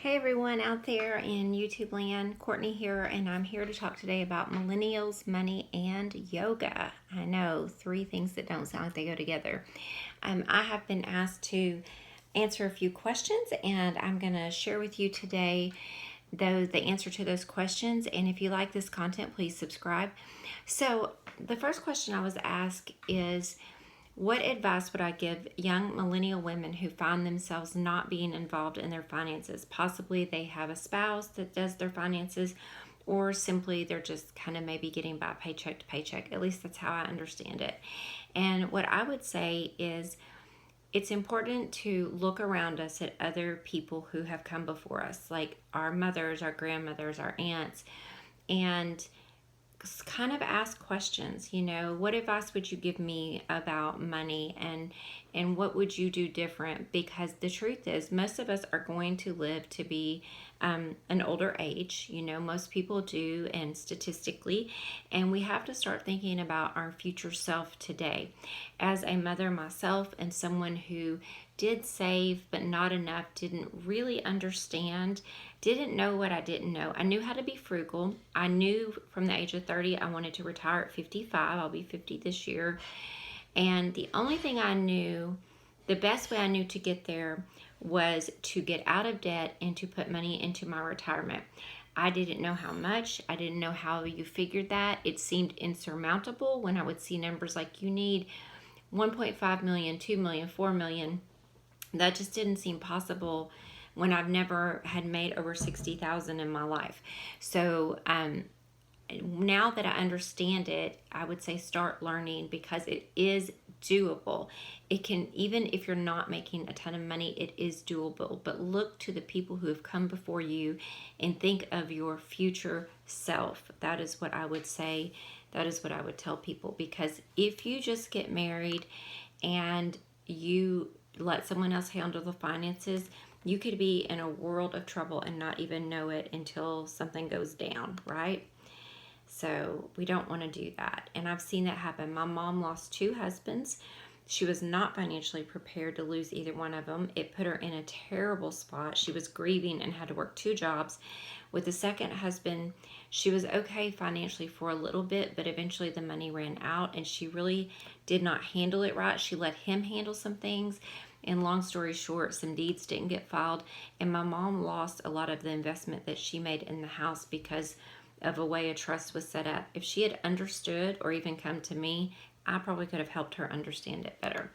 Hey everyone out there in YouTube land, Courtney here, and I'm here to talk today about millennials, money, and yoga. I know, three things that don't sound like they go together. I have been asked to answer a few questions, and I'm going to share with you today the answer to those questions. And if you like this content, please subscribe. So the first question I was asked is, what advice would I give young millennial women who find themselves not being involved in their finances? Possibly they have a spouse that does their finances, or simply they're just kind of maybe getting by paycheck to paycheck. At least that's how I understand it. And what I would say is it's important to look around us at other people who have come before us, like our mothers, our grandmothers, our aunts, and kind of ask questions. What advice would you give me about money, and what would you do different? Because the truth is, most of us are going to live to be an older age. Most people do, and statistically, and we have to start thinking about our future self today. As a mother myself, and someone who did save but not enough, didn't really understand, didn't know what I didn't know. I knew how to be frugal. I knew from the age of 30 I wanted to retire at 55. I'll be 50 this year. And the only thing I knew, the best way I knew to get there, was to get out of debt and to put money into my retirement. I didn't know how much. I didn't know how you figured that. It seemed insurmountable when I would see numbers like you need 1.5 million, 2 million, 4 million. That just didn't seem possible when I've never had made over 60,000 in my life. So now that I understand it, I would say start learning, because it is doable. It can, even if you're not making a ton of money, it is doable. But look to the people who have come before you and think of your future self. That is what I would say. That is what I would tell people, because if you just get married and you let someone else handle the finances, you could be in a world of trouble and not even know it until something goes down, right? So we don't want to do that. And I've seen that happen. My mom lost two husbands. She was not financially prepared to lose either one of them. It put her in a terrible spot. She was grieving and had to work two jobs. With the second husband, she was okay financially for a little bit, but eventually the money ran out and she really did not handle it right. She let him handle some things. And long story short, some deeds didn't get filed, and my mom lost a lot of the investment that she made in the house because of a way a trust was set up. If she had understood or even come to me, I probably could have helped her understand it better.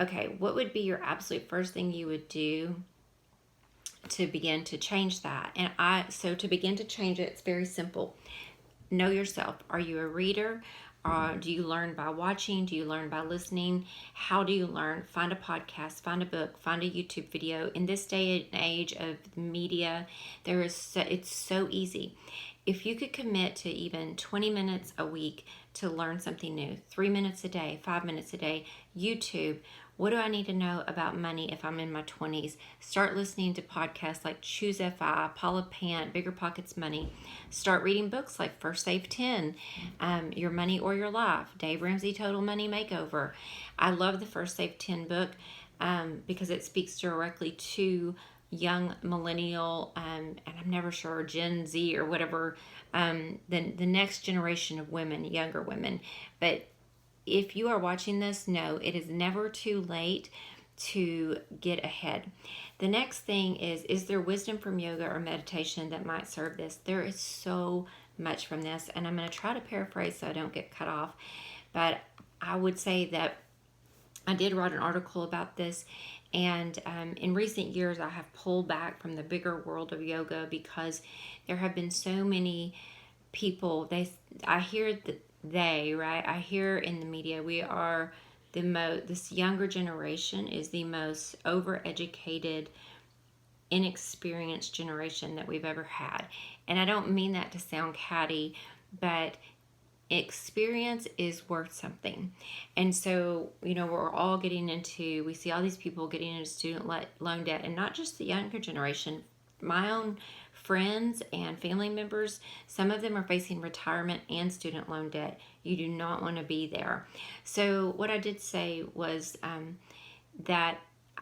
Okay, what would be your absolute first thing you would do to begin to change that? So to begin to change it, it's very simple. Know yourself. Are you a reader? Do you learn by watching? Do you learn by listening? How do you learn? Find a podcast, find a book, find a YouTube video. In this day and age of media, it's so easy. If you could commit to even 20 minutes a week to learn something new, 3 minutes a day, 5 minutes a day, YouTube, what do I need to know about money if I'm in my 20s? Start listening to podcasts like Choose FI, Paula Pant, Bigger Pockets Money. Start reading books like First Save 10, Your Money or Your Life, Dave Ramsey Total Money Makeover. I love the First Save 10 book because it speaks directly to young millennial, and I'm never sure, Gen Z or whatever, the next generation of women, younger women. But if you are watching this, know it is never too late to get ahead. The next thing is there wisdom from yoga or meditation that might serve this? There is so much from this, and I'm going to try to paraphrase so I don't get cut off. But I would say that I did write an article about this, and in recent years I have pulled back from the bigger world of yoga because there have been so many people. I hear that I hear in the media we are this younger generation is the most overeducated, inexperienced generation that we've ever had. And I don't mean that to sound catty, but experience is worth something. And so, we're all we see all these people getting into student loan debt, and not just the younger generation. My own friends and family members, some of them are facing retirement and student loan debt. You do not want to be there. So what I did say was that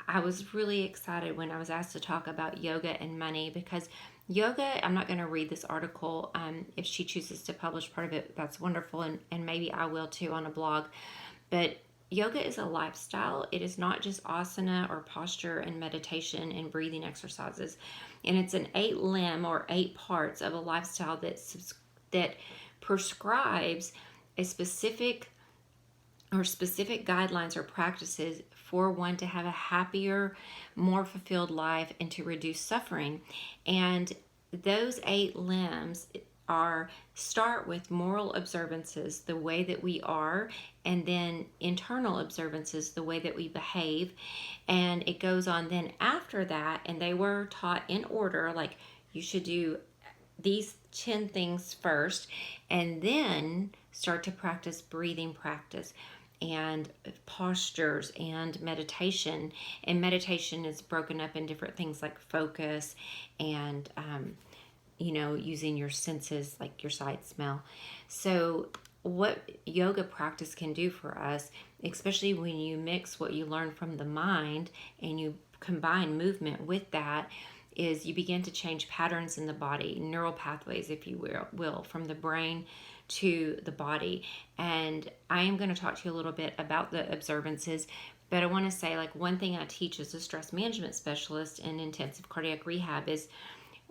I was really excited when I was asked to talk about yoga and money, because yoga, I'm not going to read this article. If she chooses to publish part of it, that's wonderful. And maybe I will too on a blog. But yoga is a lifestyle. It is not just asana or posture and meditation and breathing exercises. And it's an 8 limb or 8 parts of a lifestyle that prescribes a specific guidelines or practices for one to have a happier, more fulfilled life and to reduce suffering. And those 8 limbs start with moral observances, the way that we are, and then internal observances, the way that we behave. And it goes on then after that, and they were taught in order, like you should do these 10 things first, and then start to practice breathing practice and postures and meditation. And meditation is broken up in different things like focus and using your senses like your sight, smell. So what yoga practice can do for us, especially when you mix what you learn from the mind and you combine movement with that, is you begin to change patterns in the body, neural pathways, if you will, from the brain to the body. And I am going to talk to you a little bit about the observances, but I want to say, like, one thing I teach as a stress management specialist in intensive cardiac rehab is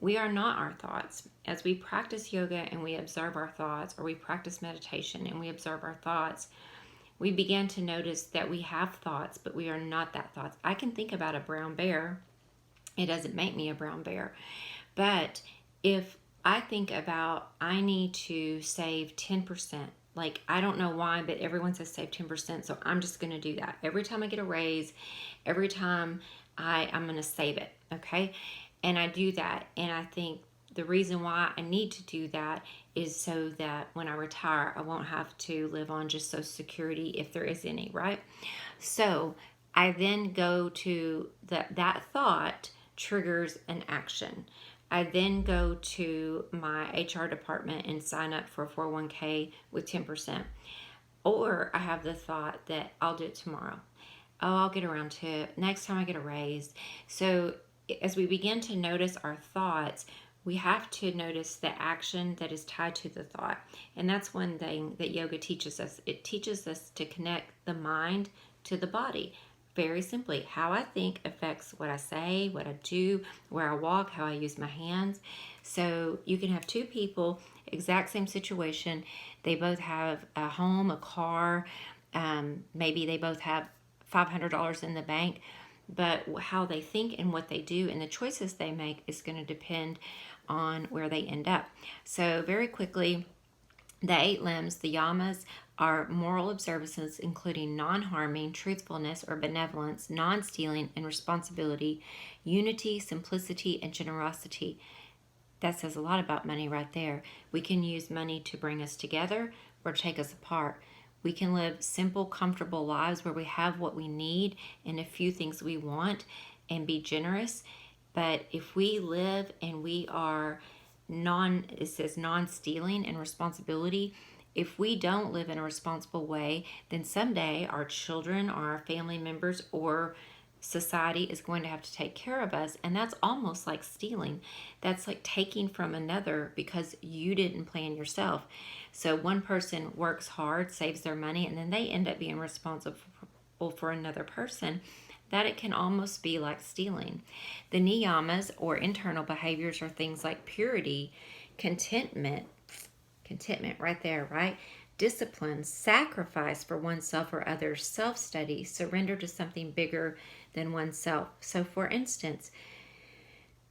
we are not our thoughts. As we practice yoga and we observe our thoughts, or we practice meditation and we observe our thoughts, we begin to notice that we have thoughts, but we are not that thoughts. I can think about a brown bear. It doesn't make me a brown bear. But if I think about I need to save 10%, like I don't know why, but everyone says save 10%, so I'm just going to do that. Every time I get a raise, every time I'm going to save it, okay? And I do that, and I think the reason why I need to do that is so that when I retire, I won't have to live on just Social Security if there is any, right? So I then go to that thought triggers an action. I then go to my HR department and sign up for a 401k with 10%. Or I have the thought that I'll do it tomorrow. Oh, I'll get around to it next time I get a raise. So as we begin to notice our thoughts, we have to notice the action that is tied to the thought. And that's one thing that yoga teaches us. It teaches us to connect the mind to the body. Very simply, how I think affects what I say, what I do, where I walk, how I use my hands. So you can have two people, exact same situation. They both have a home, a car, maybe they both have $500 in the bank, but how they think and what they do and the choices they make is going to depend on where they end up. So very quickly, the 8 limbs, the yamas, are moral observances including non-harming, truthfulness or benevolence, non-stealing and responsibility, unity, simplicity, and generosity. That says a lot about money right there. We can use money to bring us together or take us apart. We can live simple, comfortable lives where we have what we need and a few things we want and be generous. But if we live and we are it says non-stealing and responsibility, if we don't live in a responsible way, then someday our children or our family members or society is going to have to take care of us, and that's almost like stealing. That's like taking from another because you didn't plan yourself. So one person works hard, saves their money, and then they end up being responsible for another person. That it can almost be like stealing. The niyamas or internal behaviors are things like purity, contentment right there, right? Discipline, sacrifice for oneself or others, self-study, surrender to something bigger than oneself. So for instance,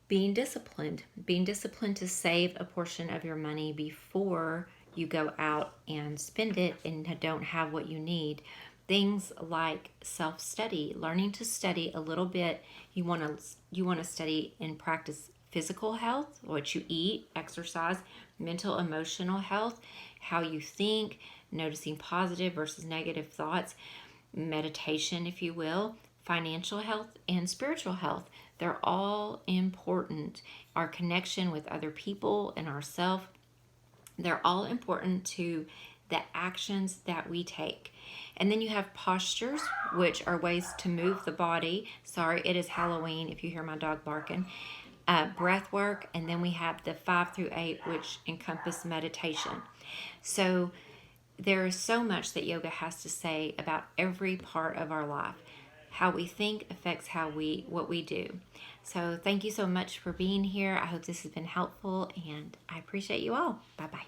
being disciplined to save a portion of your money before you go out and spend it and don't have what you need. Things like self-study, learning to study a little bit. You want to study and practice physical health, what you eat, exercise, mental, emotional health, how you think, noticing positive versus negative thoughts, meditation, if you will, financial health, and spiritual health. They're all important. Our connection with other people and ourselves, they're all important to the actions that we take. And then you have postures, which are ways to move the body. Sorry, it is Halloween if you hear my dog barking. Breath work, and then we have the 5 through 8, which encompass meditation. So there is so much that yoga has to say about every part of our life. How we think affects what we do. So thank you so much for being here. I hope this has been helpful, and I appreciate you all. Bye bye.